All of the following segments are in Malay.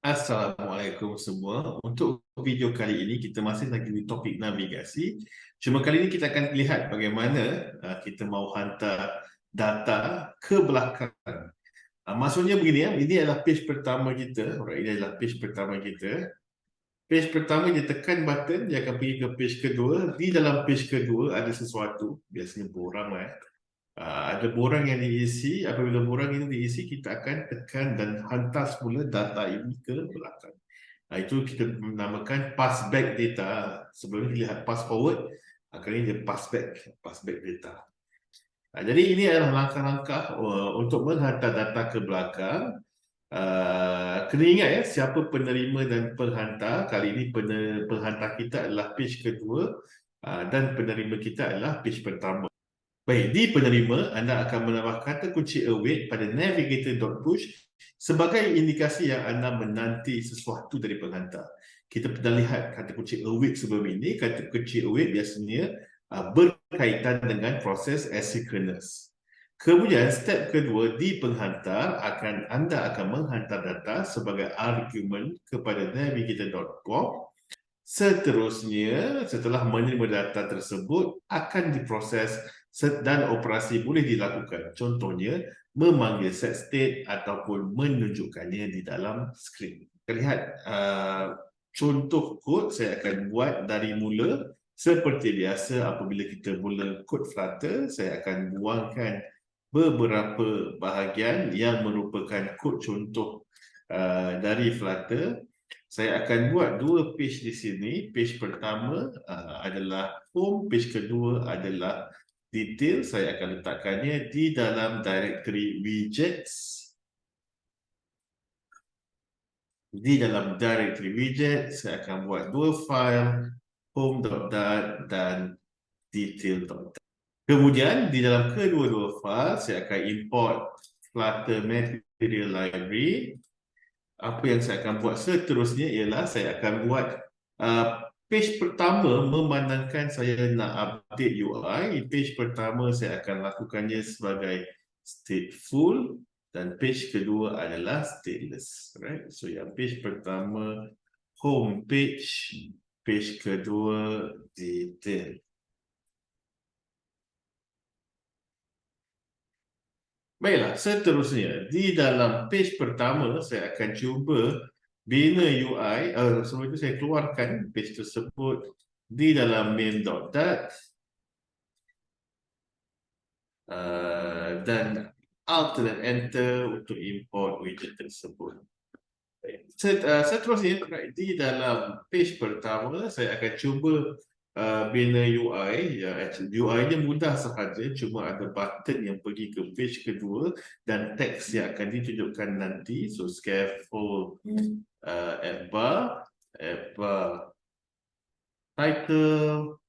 Assalamualaikum semua. Untuk video kali ini kita masih lagi di topik navigasi. Cuma kali ini kita akan lihat bagaimana kita mau hantar data ke belakang. Maksudnya begini ya, ini adalah page pertama kita. Alright, ini adalah page pertama kita. Page pertama dia tekan button, dia akan pergi ke page kedua. Di dalam page kedua ada sesuatu, biasanya borang lah. Ada borang yang diisi. Apabila borang ini diisi, kita akan tekan dan hantar semula data ini ke belakang. Itu kita namakan pass back data. Sebelum ni lihat pass forward, kali ini dia pass back data. Jadi ini adalah langkah-langkah untuk menghantar data ke belakang. Kena ingat ya, siapa penerima dan penghantar. Kali ini penghantar kita adalah page kedua dan penerima kita adalah page pertama. Baik, di penerima, anda akan menambah kata kunci await pada Navigator.push sebagai indikasi yang anda menanti sesuatu dari penghantar. Kita pernah lihat kata kunci await sebelum ini. Kata kunci await biasanya berkaitan dengan proses asynchronous. Kemudian, step kedua di penghantar, anda akan menghantar data sebagai argumen kepada Navigator.pop. Seterusnya, setelah menerima data tersebut, akan diproses dan operasi boleh dilakukan. Contohnya, memanggil set state ataupun menunjukkannya di dalam skrin. Kita lihat contoh kod saya akan buat dari mula. Seperti biasa, apabila kita mula kod Flutter, saya akan buangkan beberapa bahagian yang merupakan kod contoh dari Flutter. Saya akan buat dua page di sini. Page pertama adalah home, page kedua adalah detail. Saya akan letakkannya di dalam directory widgets. Di dalam directory widget, saya akan buat dua file, home.dat dan detail.dat. Kemudian, di dalam kedua-dua file, saya akan import Flutter Material Library. Apa yang saya akan buat seterusnya ialah saya akan buat page pertama memandangkan saya nak update UI. Page pertama saya akan lakukannya sebagai stateful dan page kedua adalah stateless. Right? So yang page pertama home page, page kedua detail. Baiklah, seterusnya di dalam page pertama saya akan cuba bina UI. Sebelum itu saya keluarkan page tersebut di dalam main.dat dan Alt dan Enter untuk import widget tersebut. Seterusnya di dalam page pertama saya akan cuba bina UI. UI-nya mudah sahaja, cuma ada button yang pergi ke page kedua dan teks yang akan ditunjukkan nanti. So scaffold app bar title,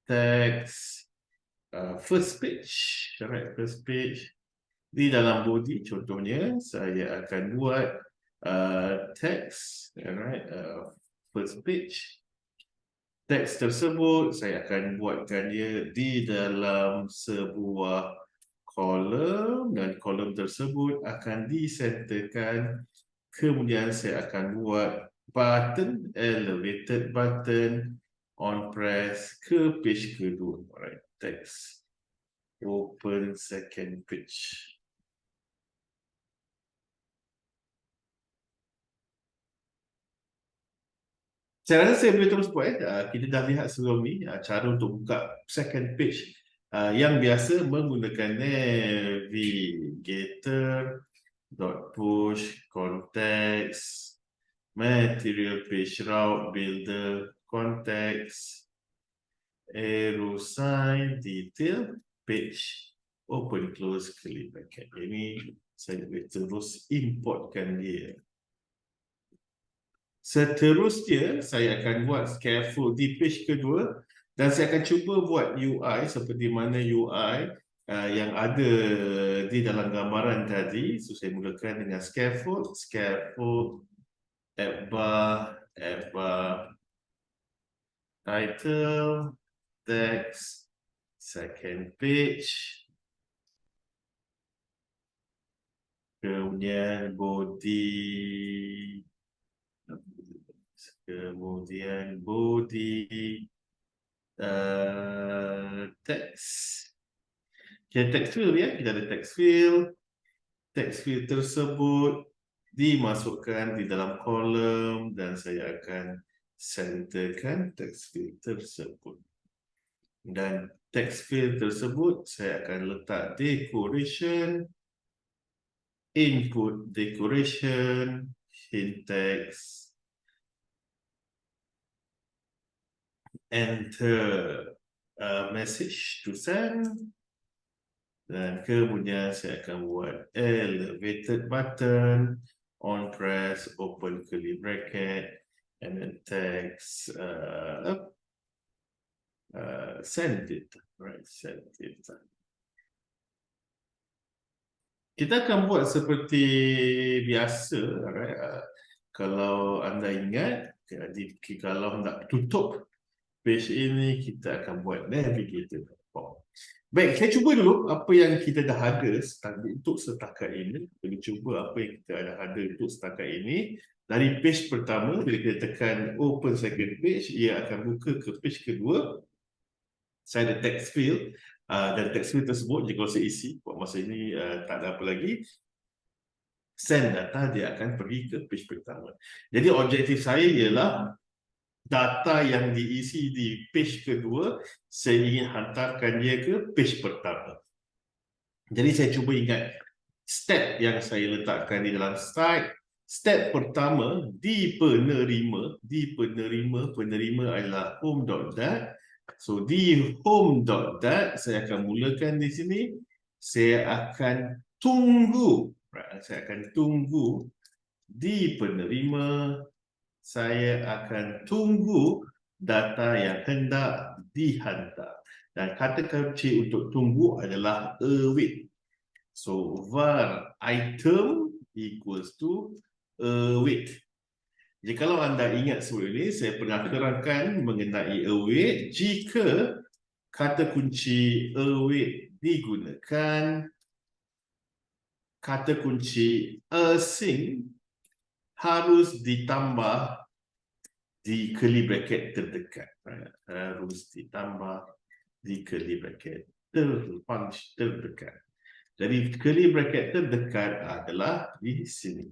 text, first page, right? First page. Di dalam body contohnya saya akan buat text, right? First page. Teks tersebut saya akan buatkan dia di dalam sebuah kolom dan kolom tersebut akan disenterkan. Kemudian saya akan buat button, elevated button on press ke page kedua. Alright, text. Open second page. Saya rasa saya boleh terus buat. Kita dah lihat sebelum ni cara untuk buka second page yang biasa menggunakan Navigator.push, context, material page route builder, context, arrow sign, detail, page, open, close, curly bracket. Ini saya boleh terus importkan dia. Seterusnya, saya akan buat scaffold di page kedua dan saya akan cuba buat UI seperti mana UI yang ada di dalam gambaran tadi. So, saya mulakan dengan scaffold, app bar, title, text, second page, kemudian body, kemudian body text. Okay, text field ya, kita ada text field. Text field tersebut dimasukkan di dalam kolom dan saya akan centerkan text field tersebut. Dan text field tersebut saya akan letak decoration, input decoration, hint text, enter message to send. Dan kemudian saya akan buat elevated button, on press, open curly bracket, and then text send it, right? Send it. Kita akan buat seperti biasa, right? Kalau anda ingat, jadi kalau nak tutup page ini, kita akan buat Navigator.pop. Baik, saya cuba dulu apa yang kita dah ada untuk setakat ini. Kita cuba apa yang kita ada untuk setakat ini. Dari page pertama, bila kita tekan open second page, ia akan buka ke page kedua. Saya ada text field. Dan text field tersebut, jika saya isi, buat masa ini tak ada apa lagi. Send data, dia akan pergi ke page pertama. Jadi objektif saya ialah data yang diisi di page kedua, saya ingin hantarkan dia ke page pertama. Jadi saya cuba ingat step yang saya letakkan di dalam slide. Step pertama, di penerima. Penerima adalah home.dat. So di home.dat, saya akan mulakan di sini. Saya akan tunggu. Saya akan tunggu di penerima. Saya akan tunggu data yang hendak dihantar. Dan kata kunci untuk tunggu adalah await. So, var item equals to await. Jikalau anda ingat sebelum ini, saya pernah terangkan mengenai await. Jika kata kunci await digunakan, kata kunci asing harus ditambah di curly bracket terdekat. Harus ditambah di curly bracket terdekat. Jadi curly bracket terdekat adalah di sini.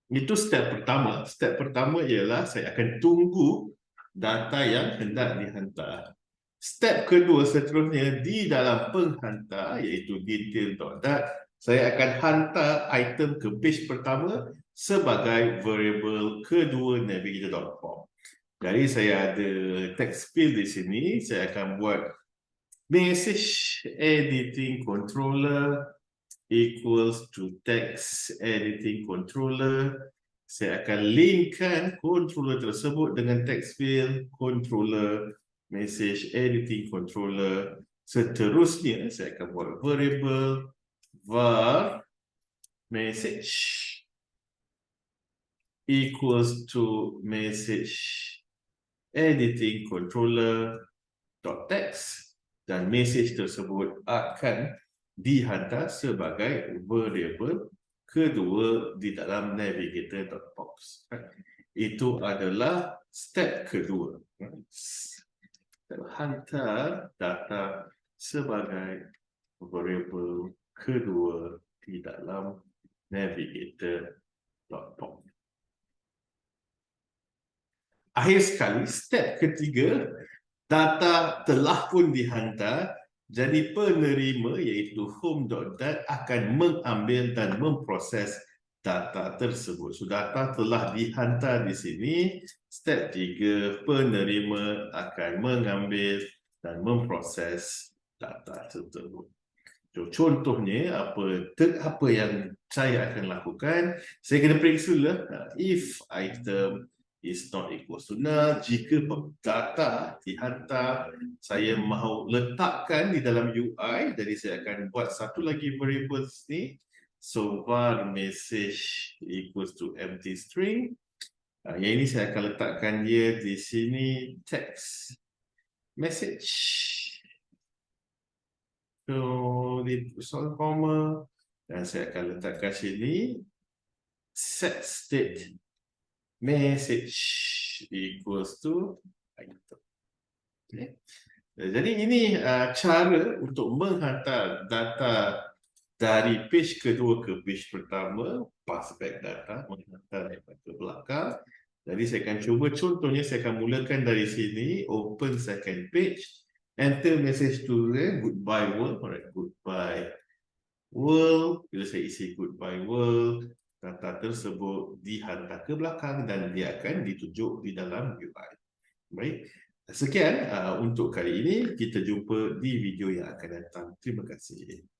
Itu step pertama. Step pertama ialah saya akan tunggu data yang hendak dihantar. Step kedua seterusnya di dalam penghantar, iaitu detail.dat, saya akan hantar item ke page pertama sebagai variable kedua Navigator.pop. Jadi saya ada text field di sini, saya akan buat message editing controller equals to text editing controller. Saya akan linkkan controller tersebut dengan text field controller message editing controller. Seterusnya saya akan buat variable var message equals to message editing controller dot text, dan message tersebut akan dihantar sebagai variable kedua di dalam Navigator.pop. Itu adalah step kedua. Hantar data sebagai variable kedua di dalam Navigator.pop. Akhir sekali, step ketiga, data telah pun dihantar, jadi penerima iaitu home.dat akan mengambil dan memproses data tersebut. So, data telah dihantar di sini. Step 3, penerima akan mengambil dan memproses data tersebut. So, contohnya, apa yang saya akan lakukan, saya kena periksa dulu if item is not equal to null. Jika data dihantar, saya mahu letakkan di dalam UI, jadi saya akan buat satu lagi variable ni. So, var message equals to empty string. Yang ini saya akan letakkan dia di sini, text message. So, di soal comma, dan saya akan letakkan sini set state message equals to item. Okay. Jadi ini cara untuk menghantar data dari page kedua ke page pertama, pass back data, menghantar daripada belakang. Jadi saya akan cuba contohnya, saya akan mulakan dari sini, open second page, enter message to the goodbye world. Alright, goodbye world. Bila saya isi goodbye world, data tersebut dihantar ke belakang dan dia akan ditunjuk di dalam UI. Baik, sekian untuk kali ini. Kita jumpa di video yang akan datang. Terima kasih.